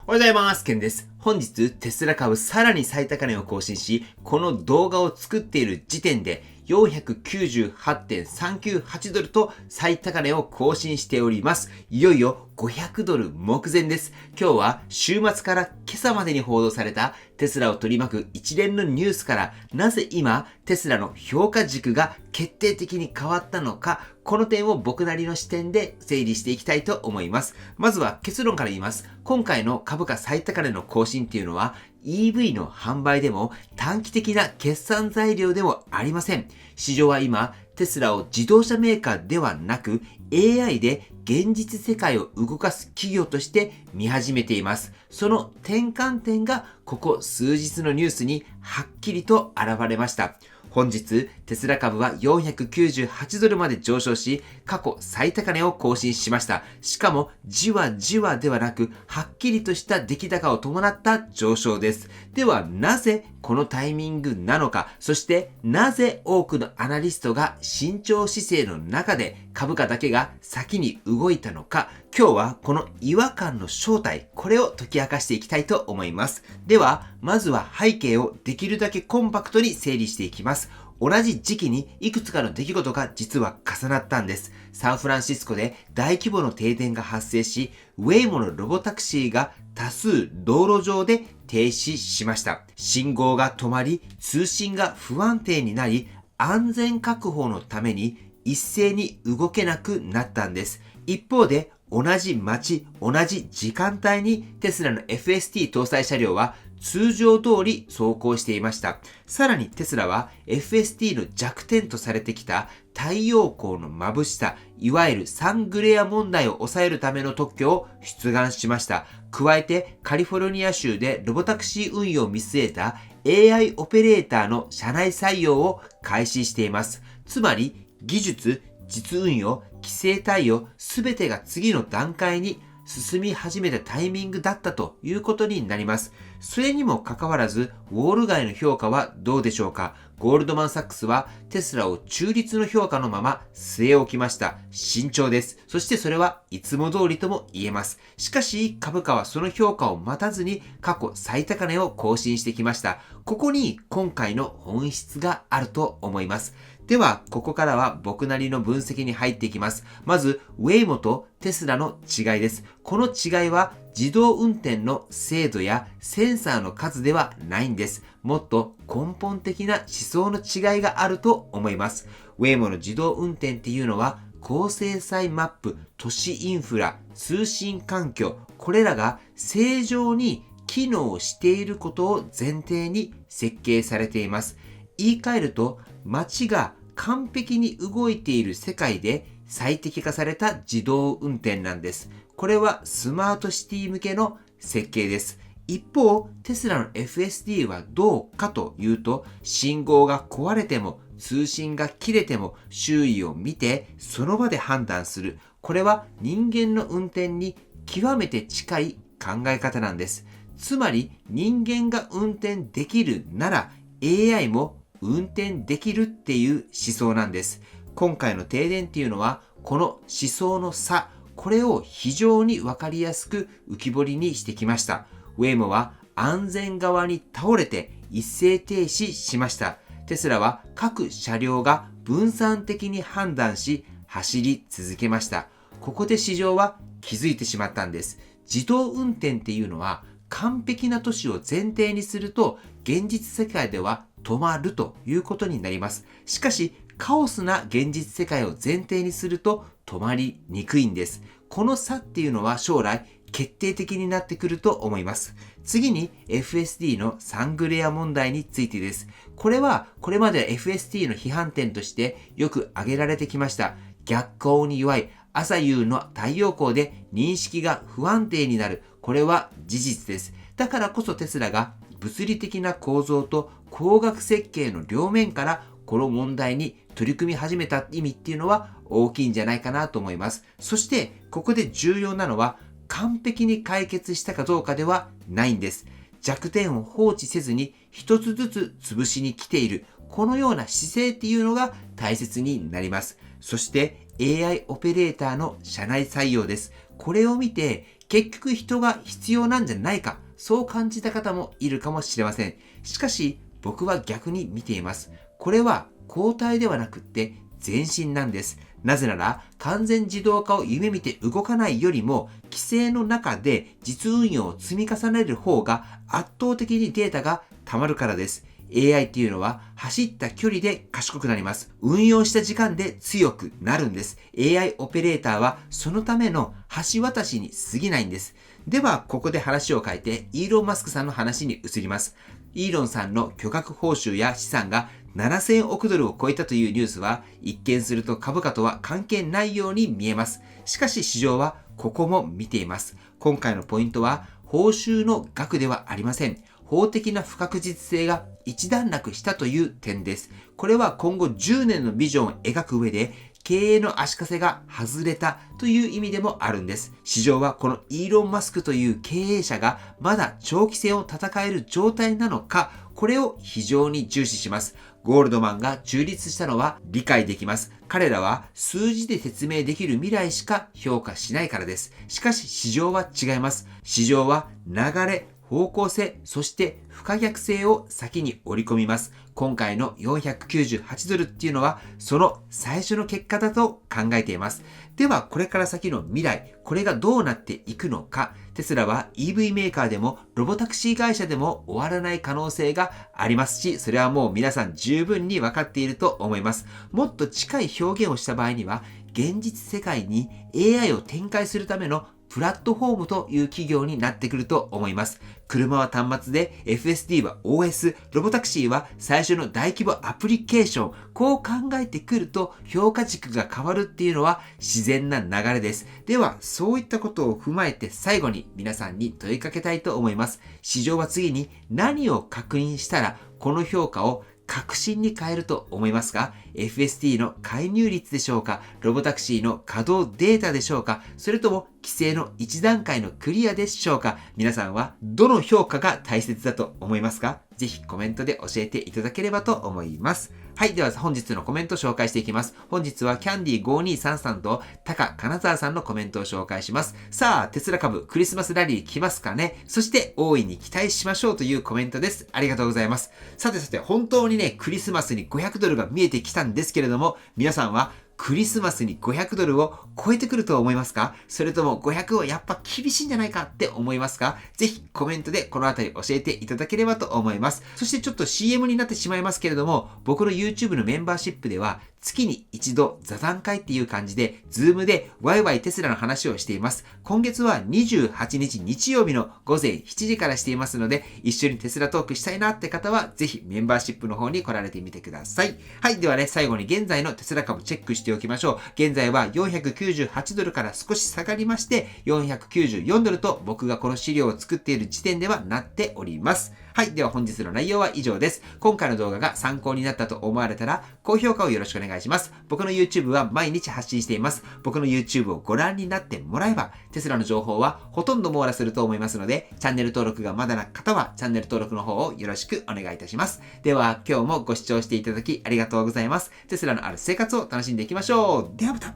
おはようございます。ケンです。本日、テスラ株さらに最高値を更新し、この動画を作っている時点で498.398ドルと最高値を更新しております。いよいよ500ドル目前です。今日は週末から今朝までに報道されたテスラを取り巻く一連のニュースから、なぜ今テスラの評価軸が決定的に変わったのか、この点を僕なりの視点で整理していきたいと思います。まずは結論から言います。今回の株価最高値の更新っていうのは EV の販売でも短期的な決算材料でもありません。市場は今テスラを自動車メーカーではなく AI で現実世界を動かす企業として見始めています。その転換点がここ数日のニュースにはっきりと現れました。本日、テスラ株は498ドルまで上昇し、過去最高値を更新しました。しかも、じわじわではなく、はっきりとした出来高を伴った上昇です。では、なぜこのタイミングなのか、そしてなぜ多くのアナリストが慎重姿勢の中で株価だけが先に動いたのか、今日はこの違和感の正体、これを解き明かしていきたいと思います。では、まずは背景をできるだけコンパクトに整理していきます。同じ時期にいくつかの出来事が実は重なったんです。サンフランシスコで大規模の停電が発生し、ウェイモのロボタクシーが多数道路上で停止しました。信号が止まり、通信が不安定になり、安全確保のために一斉に動けなくなったんです。一方で、同じ街、同じ時間帯にテスラの FST 搭載車両は通常通り走行していました。さらにテスラは FST の弱点とされてきた太陽光の眩しさ、いわゆるサングレア問題を抑えるための特許を出願しました。加えてカリフォルニア州でロボタクシー運用を見据えた AI オペレーターの社内採用を開始しています。つまり技術、実運用、規制対応、すべてが次の段階に進み始めたタイミングだったということになります。それにもかかわらず、ウォール街の評価はどうでしょうか。ゴールドマンサックスはテスラを中立の評価のまま据え置きました。慎重です。そしてそれはいつも通りとも言えます。しかし株価はその評価を待たずに過去最高値を更新してきました。ここに今回の本質があると思います。では、ここからは僕なりの分析に入っていきます。まず、ウェイモとテスラの違いです。この違いは自動運転の精度やセンサーの数ではないんです。もっと根本的な思想の違いがあると思います。ウェイモの自動運転っていうのは、高精細マップ、都市インフラ、通信環境、これらが正常に機能していることを前提に設計されています。言い換えると、街が完璧に動いている世界で最適化された自動運転なんです。これはスマートシティ向けの設計です。一方、テスラの FSD はどうかというと、信号が壊れても通信が切れても周囲を見てその場で判断する。これは人間の運転に極めて近い考え方なんです。つまり人間が運転できるなら AI も運転できるっていう思想なんです。今回の停電っていうのはこの思想の差、これを非常にわかりやすく浮き彫りにしてきました。ウェイモは安全側に倒れて一斉停止しました。テスラは各車両が分散的に判断し走り続けました。ここで市場は気づいてしまったんです。自動運転っていうのは完璧な都市を前提にすると現実世界では止まるということになります。しかしカオスな現実世界を前提にすると止まりにくいんです。この差っていうのは将来決定的になってくると思います。次に FSD のサングレア問題についてです。これはこれまで FSD の批判点としてよく挙げられてきました。逆光に弱い朝夕の太陽光で認識が不安定になる。これは事実です。だからこそテスラが物理的な構造と工学設計の両面からこの問題に取り組み始めた意味っていうのは大きいんじゃないかなと思います。そしてここで重要なのは完璧に解決したかどうかではないんです。弱点を放置せずに一つずつ潰しに来ている。このような姿勢っていうのが大切になります。そして AI オペレーターの社内採用です。これを見て結局人が必要なんじゃないか、そう感じた方もいるかもしれません。しかし、僕は逆に見ています。これは後退ではなくって前進なんです。なぜなら、完全自動化を夢見て動かないよりも、規制の中で実運用を積み重ねる方が圧倒的にデータが溜まるからです。AI っていうのは走った距離で賢くなります。運用した時間で強くなるんです。AI オペレーターはそのための橋渡しに過ぎないんです。では、ここで話を変えて、イーロン・マスクさんの話に移ります。イーロンさんの巨額報酬や資産が7000億ドルを超えたというニュースは、一見すると株価とは関係ないように見えます。しかし市場はここも見ています。今回のポイントは、報酬の額ではありません。法的な不確実性が一段落したという点です。これは今後10年のビジョンを描く上で、経営の足かせが外れたという意味でもあるんです。市場はこのイーロン・マスクという経営者がまだ長期戦を戦える状態なのか、これを非常に重視します。ゴールドマンが中立したのは理解できます。彼らは数字で説明できる未来しか評価しないからです。しかし市場は違います。市場は流れ、方向性、そして不可逆性を先に織り込みます。今回の498ドルっていうのはその最初の結果だと考えています。ではこれから先の未来、これがどうなっていくのか、テスラは EV メーカーでもロボタクシー会社でも終わらない可能性がありますし、それはもう皆さん十分に分かっていると思います。もっと近い表現をした場合には、現実世界に AI を展開するためのプラットフォームという企業になってくると思います。車は端末で、FSD は OS、ロボタクシーは最初の大規模アプリケーション。こう考えてくると評価軸が変わるっていうのは自然な流れです。では、そういったことを踏まえて最後に皆さんに問いかけたいと思います。市場は次に何を確認したらこの評価を確信に変えると思いますが、FST の介入率でしょうか、ロボタクシーの稼働データでしょうか、それとも規制の1段階のクリアでしょうか。皆さんはどの評価が大切だと思いますか？ぜひコメントで教えていただければと思います。はい。では本日のコメントを紹介していきます。本日はキャンディー5233とタカ金沢さんのコメントを紹介します。さあ、テスラ株クリスマスラリー来ますかね？そして大いに期待しましょうというコメントです。ありがとうございます。さて本当にね、クリスマスに500ドルが見えてきたんですけれども、皆さんはクリスマスに500ドルを超えてくると思いますか？それとも500はやっぱ厳しいんじゃないかって思いますか？ぜひコメントでこのあたり教えていただければと思います。そしてちょっと CM になってしまいますけれども、僕の YouTube のメンバーシップでは月に一度座談会っていう感じで、ズームでワイワイテスラの話をしています。今月は28日日曜日の午前7時からしていますので、一緒にテスラトークしたいなって方は、ぜひメンバーシップの方に来られてみてください。はい。ではね、最後に現在のテスラ株チェックしておきましょう。現在は498ドルから少し下がりまして、494ドルと僕がこの資料を作っている時点ではなっております。はい。では本日の内容は以上です。今回の動画が参考になったと思われたら、高評価をよろしくお願いします。僕の YouTube は毎日発信しています。僕の YouTube をご覧になってもらえば、テスラの情報はほとんど網羅すると思いますので、チャンネル登録がまだな方は、チャンネル登録の方をよろしくお願いいたします。では、今日もご視聴していただきありがとうございます。テスラのある生活を楽しんでいきましょう。ではまた。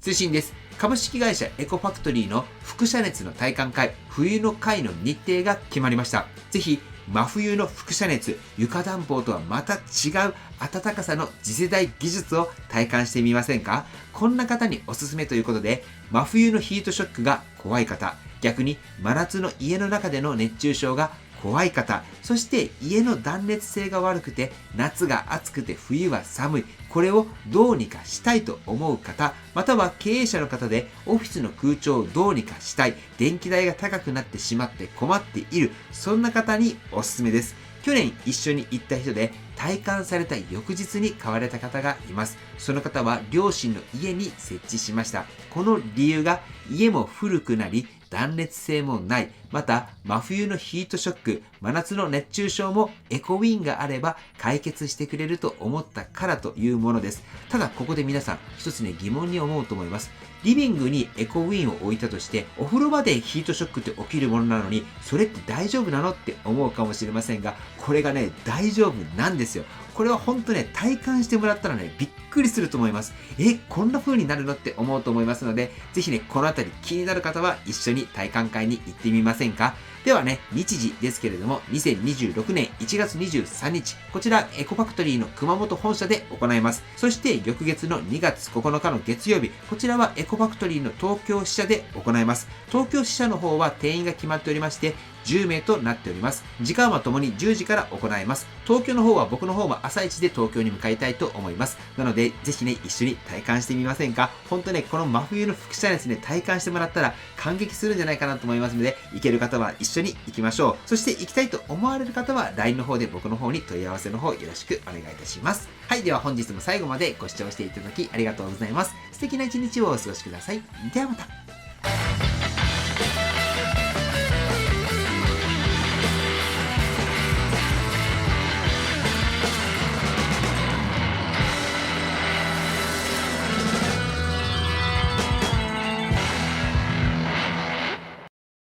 通信です。株式会社エコファクトリーの輻射熱の体感会、冬の会の日程が決まりました。ぜひ、真冬の輻射熱、床暖房とはまた違う暖かさの次世代技術を体感してみませんか？こんな方におすすめということで、真冬のヒートショックが怖い方、逆に真夏の家の中での熱中症が怖い方、そして家の断熱性が悪くて夏が暑くて冬は寒い、これをどうにかしたいと思う方、または経営者の方でオフィスの空調をどうにかしたい、電気代が高くなってしまって困っている、そんな方におすすめです。去年一緒に行った人で体感された翌日に買われた方がいます。その方は両親の家に設置しました。この理由が家も古くなり断熱性もない。また真冬のヒートショック、真夏の熱中症もエコウィンがあれば解決してくれると思ったからというものです。ただここで皆さん一つね疑問に思うと思います。リビングにエコウィーンを置いたとして、お風呂場でヒートショックって起きるものなのに、それって大丈夫なのって思うかもしれませんが、これがね、大丈夫なんですよ。これは本当ね、体感してもらったらね、びっくりすると思います。こんな風になるのって思うと思いますので、ぜひね、このあたり気になる方は一緒に体感会に行ってみませんか？ではね、日時ですけれども、2026年1月23日、こちらエコファクトリーの熊本本社で行います。そして翌月の2月9日の月曜日、こちらはエコファクトリーの東京支社で行います。東京支社の方は定員が決まっておりまして、10名となっております。時間はともに10時から行います。東京の方は僕の方も朝一で東京に向かいたいと思います。なので、ぜひね、一緒に体感してみませんか？ほんとね、この真冬の輻射ですね、体感してもらったら感激するんじゃないかなと思いますので、行ける方は一緒に行きましょう。そして行きたいと思われる方は LINE の方で僕の方に問い合わせの方よろしくお願いいたします。はい、では本日も最後までご視聴していただきありがとうございます。素敵な一日をお過ごしください。ではまた。